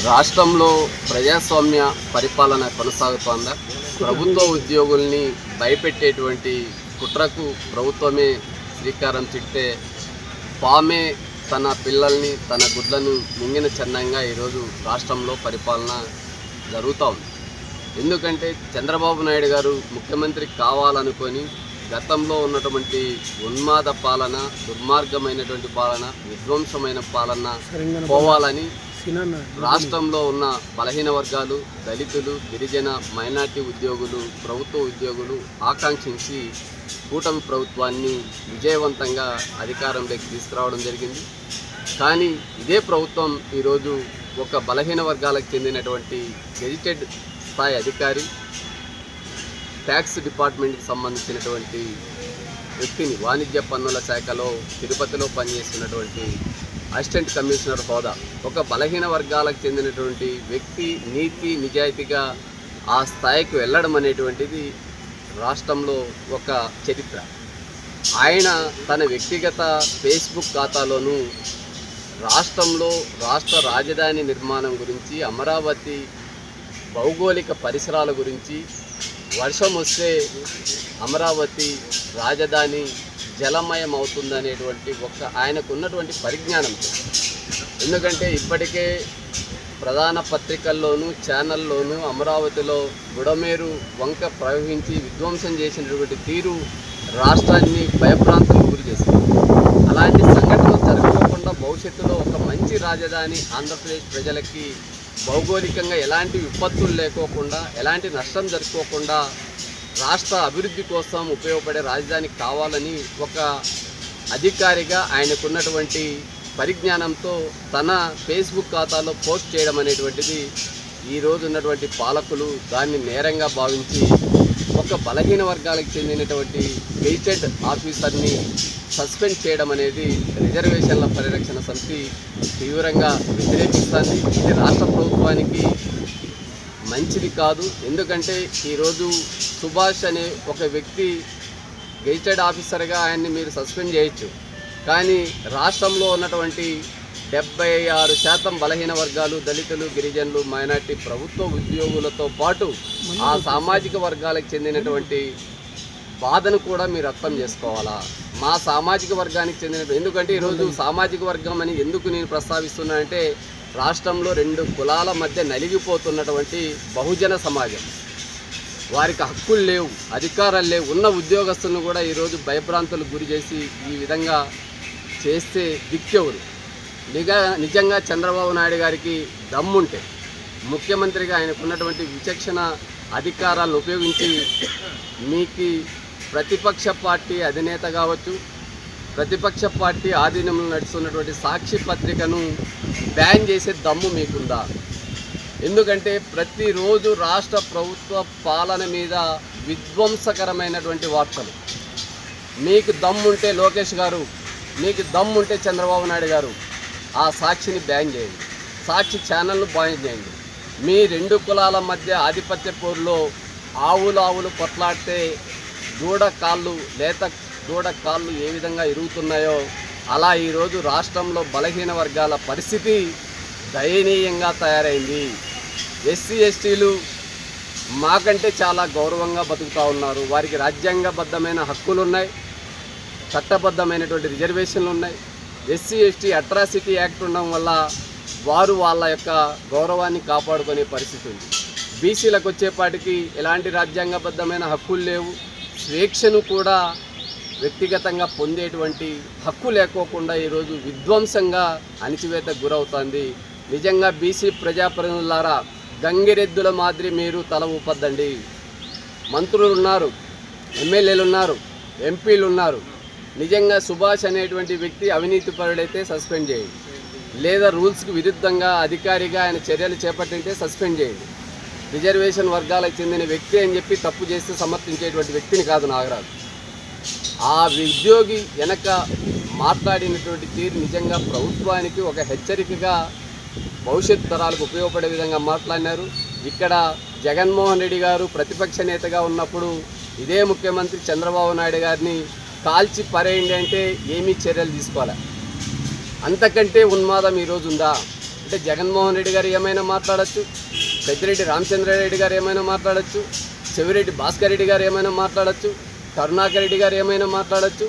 రాష్ట్రంలో ప్రజాస్వామ్య పరిపాలన కొనసాగుతోందా? ప్రభుత్వ ఉద్యోగుల్ని భయపెట్టేటువంటి కుట్రకు ప్రభుత్వమే శ్రీకారం చుట్టే పామే తన పిల్లల్ని తన గుడ్లను మింగిన చిన్నంగా ఈరోజు రాష్ట్రంలో పరిపాలన జరుగుతూ ఉంది. ఎందుకంటే చంద్రబాబు నాయుడు గారు ముఖ్యమంత్రి కావాలనుకొని గతంలో ఉన్నటువంటి ఉన్మాద పాలన, దుర్మార్గమైనటువంటి పాలన, విధ్వంసమైన పాలన పోవాలని రాష్ట్రంలో ఉన్న బలహీన వర్గాలు, దళితులు, గిరిజన, మైనార్టీ ఉద్యోగులు, ప్రభుత్వ ఉద్యోగులు ఆకాంక్షించి కూటమి ప్రభుత్వాన్ని విజయవంతంగా అధికారంలోకి తీసుకురావడం జరిగింది. కానీ ఇదే ప్రభుత్వం ఈరోజు ఒక బలహీన వర్గాలకు చెందినటువంటి గెజిటెడ్ స్థాయి అధికారి, ట్యాక్స్ డిపార్ట్మెంట్కి సంబంధించినటువంటి వ్యక్తిని, వాణిజ్య పన్నుల శాఖలో తిరుపతిలో పనిచేస్తున్నటువంటి అసిస్టెంట్ కమిషనర్ హోదా, ఒక బలహీన వర్గాలకు చెందినటువంటి వ్యక్తి నీతి నిజాయితీగా ఆ స్థాయికి వెళ్ళడం అనేటువంటిది రాష్ట్రంలో ఒక చరిత్ర. ఆయన తన వ్యక్తిగత ఫేస్బుక్ ఖాతాలోనూ రాష్ట్రంలో రాష్ట్ర రాజధాని నిర్మాణం గురించి, అమరావతి భౌగోళిక పరిసరాల గురించి, వర్షం వస్తే అమరావతి రాజధాని జలమయం అవుతుందనేటువంటి ఆయనకు ఉన్నటువంటి పరిజ్ఞానం. ఎందుకంటే ఇప్పటికే ప్రధాన పత్రికల్లోనూ ఛానల్లోనూ అమరావతిలో బుడమేరు వంక ప్రవహించి విధ్వంసం చేసినటువంటి తీరు రాష్ట్రాన్ని భయప్రాంతాలకు గురి చేసింది. అలాంటి సంఘటనలు జరగకుండా భవిష్యత్తులో ఒక మంచి రాజధాని ఆంధ్రప్రదేశ్ ప్రజలకి భౌగోళికంగా ఎలాంటి విపత్తులు లేకోకుండా, ఎలాంటి నష్టం జరుపుకోకుండా రాష్ట్ర అభివృద్ధి కోసం ఉపయోగపడే రాజధాని కావాలని ఒక అధికారిగా ఆయనకున్నటువంటి పరిజ్ఞానంతో తన ఫేస్బుక్ ఖాతాలో పోస్ట్ చేయడం అనేటువంటిది ఈరోజు ఉన్నటువంటి పాలకులు దాన్ని నేరంగా భావించి ఒక బలహీన వర్గాలకు చెందినటువంటి గెజిటెడ్ ఆఫీసర్ని సస్పెండ్ చేయడం అనేది రిజర్వేషన్ల పరిరక్షణ సమితి తీవ్రంగా వ్యతిరేకిస్తుంది. ఇది రాష్ట్ర ప్రభుత్వానికి మంచిది కాదు. ఎందుకంటే ఈరోజు సుభాష్ అనే ఒక వ్యక్తి గెజిటెడ్ ఆఫీసర్గా ఆయన్ని మీరు సస్పెండ్ చేయొచ్చు, కానీ రాష్ట్రంలో ఉన్నటువంటి 76% బలహీన వర్గాలు, దళితులు, గిరిజనులు, మైనార్టీ ప్రభుత్వ ఉద్యోగులతో పాటు ఆ సామాజిక వర్గాలకు చెందినటువంటి బాధను కూడా మీరు అర్థం చేసుకోవాలా. మా సామాజిక వర్గానికి చెందిన, ఎందుకంటే ఈరోజు సామాజిక వర్గం అని ఎందుకు నేను ప్రస్తావిస్తున్నానంటే రాష్ట్రంలో 2 కులాల మధ్య నలిగిపోతున్నటువంటి బహుజన సమాజం, వారికి హక్కులు లేవు, అధికారాలు లేవు, ఉన్న ఉద్యోగస్తులను కూడా ఈరోజు భయభ్రాంతులకు గురి చేసి ఈ విధంగా చేస్తే దిక్కెవరు? నిజంగా చంద్రబాబు నాయుడు గారికి దమ్ముంటే ముఖ్యమంత్రిగా ఆయనకున్నటువంటి విచక్షణ అధికారాలను ఉపయోగించి మీకు ప్రతిపక్ష పార్టీ అధినేత కావచ్చు, ప్రతిపక్ష పార్టీ ఆధీనంలో నడుస్తున్నటువంటి సాక్షి పత్రికను బ్యాన్ చేసే దమ్ము మీకుందా? ఎందుకంటే ప్రతిరోజు రాష్ట్ర ప్రభుత్వ పాలన మీద విధ్వంసకరమైనటువంటి వార్తలు. మీకు దమ్ముంటే లోకేష్ గారు, మీకు దమ్ముంటే చంద్రబాబు నాయుడు గారు ఆ సాక్షిని బ్యాన్ చేయండి, సాక్షి ఛానల్ను బ్యాన్ చేయండి. మీ 2 కులాల మధ్య ఆధిపత్య పోరులో ఆవులు కొట్లాడితే లేత దూడ కాళ్ళు ఏ విధంగా ఇరుగుతున్నాయో అలా ఈరోజు రాష్ట్రంలో బలహీన వర్గాల పరిస్థితి దయనీయంగా తయారైంది. ఎస్సీ ఎస్టీలు మాకంటే చాలా గౌరవంగా బతుకుతూ ఉన్నారు. వారికి రాజ్యాంగబద్ధమైన హక్కులు ఉన్నాయి, చట్టబద్ధమైనటువంటి రిజర్వేషన్లు ఉన్నాయి. ఎస్సీ ఎస్టీ అట్రాసిటీ యాక్ట్ ఉండడం వల్ల వారు వాళ్ళ యొక్క గౌరవాన్ని కాపాడుకునే పరిస్థితి ఉంది. బీసీలకు వచ్చేపాటికి ఎలాంటి రాజ్యాంగబద్ధమైన హక్కులు లేవు, స్వేచ్ఛను కూడా వ్యక్తిగతంగా పొందేటువంటి హక్కు లేకోకుండా ఈరోజు విధ్వంసంగా అణిచివేతకు గురవుతుంది. నిజంగా బీసీ ప్రజాప్రతినిధులారా, గంగిరెద్దుల మాదిరి మీరు తల ఊపద్దండి. మంత్రులు ఉన్నారు, ఎమ్మెల్యేలు ఉన్నారు, ఎంపీలు ఉన్నారు. నిజంగా సుభాష్ అనేటువంటి వ్యక్తి అవినీతిపరుడైతే సస్పెండ్ చేయండి, లేదా రూల్స్కి విరుద్ధంగా అధికారిగా ఆయన చర్యలు చేపట్టితే సస్పెండ్ చేయండి. రిజర్వేషన్ వర్గాలకు చెందిన వ్యక్తి అని చెప్పి తప్పు చేస్తే సమర్థించేటువంటి వ్యక్తిని కాదు నాగరాజు. ఆ ఉద్యోగి వెనక మాట్లాడినటువంటి తీరు నిజంగా ప్రభుత్వానికి ఒక హెచ్చరికగా, భవిష్యత్ తరాలకు ఉపయోగపడే విధంగా మాట్లాడినారు. ఇక్కడ జగన్మోహన్ రెడ్డి గారు ప్రతిపక్ష నేతగా ఉన్నప్పుడు ఇదే ముఖ్యమంత్రి చంద్రబాబు నాయుడు గారిని కాల్చి పరేయండి అంటే ఏమీ చర్యలు తీసుకోవాలి. అంతకంటే ఉన్మాదం ఈరోజు ఉందా? అంటే జగన్మోహన్ రెడ్డి గారు ఏమైనా మాట్లాడచ్చు, పెద్దిరెడ్డి రామచంద్రారెడ్డి గారు ఏమైనా మాట్లాడచ్చు, చెవిరెడ్డి భాస్కర్ రెడ్డి గారు ఏమైనా మాట్లాడచ్చు, కరుణాకర్ రెడ్డి గారు ఏమైనా మాట్లాడచ్చు.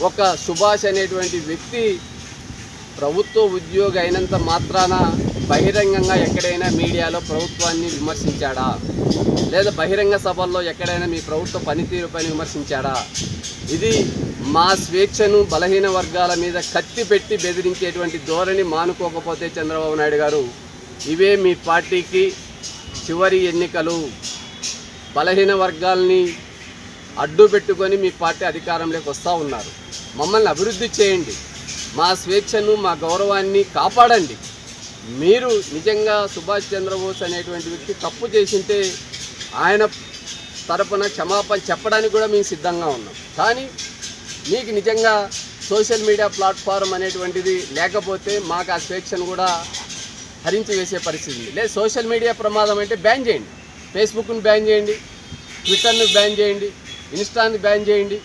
ఒక సుభాష్ అనేటువంటి వ్యక్తి ప్రభుత్వ ఉద్యోగి అయినంత మాత్రాన బహిరంగంగా ఎక్కడైనా మీడియాలో ప్రభుత్వాన్ని విమర్శించాడా, లేదా బహిరంగ సభల్లో ఎక్కడైనా మీ ప్రభుత్వ పనితీరుపైన విమర్శించాడా? ఇది మా స్వేచ్ఛను బలహీన వర్గాల మీద కత్తి పెట్టి బెదిరించేటువంటి ధోరణి మానుకోకపోతే చంద్రబాబు నాయుడు గారు, ఇవే మీ పార్టీకి చివరి ఎన్నికలు. బలహీన వర్గాల్ని అడ్డు పెట్టుకొని మీ పార్టీ అధికారంలోకి వస్తూ ఉన్నారు. మమ్మల్ని అభివృద్ధి చేయండి, మా స్వేచ్ఛను మా గౌరవాన్ని కాపాడండి. మీరు నిజంగా సుభాష్ చంద్రబోస్ అనేటువంటి వ్యక్తి తప్పు చేసింటే ఆయన తరపున క్షమాపణ చెప్పడానికి కూడా మేము సిద్ధంగా ఉన్నాం. కానీ మీకు నిజంగా సోషల్ మీడియా ప్లాట్ఫారం అనేటువంటిది లేకపోతే మాకు ఆ స్వేచ్ఛను కూడా హరించి వేసే పరిస్థితి ఉంది. లేదు సోషల్ మీడియా ప్రమాదం అంటే బ్యాన్ చేయండి, ఫేస్బుక్ని బ్యాన్ చేయండి, ట్విట్టర్ని బ్యాన్ చేయండి, ఇన్స్టాని బ్యాన్ చేయండి,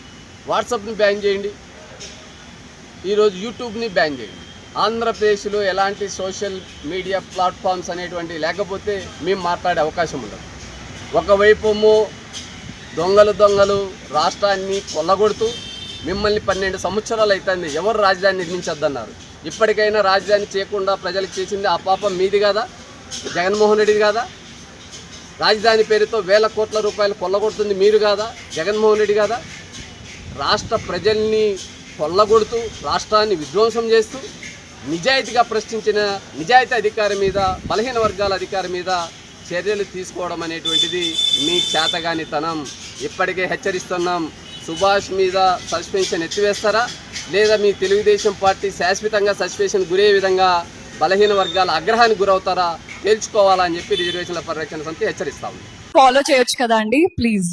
వాట్సాప్ని బ్యాన్ చేయండి, ఈరోజు యూట్యూబ్ని బ్యాన్ చేయండి. ఆంధ్రప్రదేశ్లో ఎలాంటి సోషల్ మీడియా ప్లాట్ఫామ్స్ అనేటువంటి లేకపోతే మేము మాట్లాడే అవకాశం ఉండదు. ఒకవైపు దొంగలు రాష్ట్రాన్ని కొల్లగొడుతూ మిమ్మల్ని 12 సంవత్సరాలు అవుతుంది ఎవరు రాజధాని నిర్మించొద్దన్నారు. ఇప్పటికైనా రాజధాని చేయకుండా ప్రజలకు చేసింది ఆ పాపం మీది కాదా, జగన్మోహన్ రెడ్డి కాదా? రాజధాని పేరుతో వేల కోట్ల రూపాయలు కొల్లగొడుతుంది మీరు కాదా, జగన్మోహన్ రెడ్డి కాదా? రాష్ట్ర ప్రజల్ని కొల్లగొడుతూ రాష్ట్రాన్ని విధ్వంసం చేస్తూ నిజాయితీగా ప్రశ్నించిన నిజాయితీ అధికారి మీద, బలహీన వర్గాల అధికారి మీద చర్యలు తీసుకోవడం అనేటువంటిది మీ చేతగానితనం. ఇప్పటికే హెచ్చరిస్తున్నాం, సుభాష్ మీద సస్పెన్షన్ ఎత్తివేస్తారా లేదా మీ తెలుగుదేశం పార్టీ శాశ్వతంగా సస్పెన్షన్ గురయ్యే విధంగా బలహీన వర్గాల ఆగ్రహానికి గురవుతారా తేల్చుకోవాలని చెప్పి రిజర్వేషన్ల పరిరక్షణ సమితి హెచ్చరిస్తా ఉంది. ఫాలో చేయొచ్చు కదా అండి ప్లీజ్.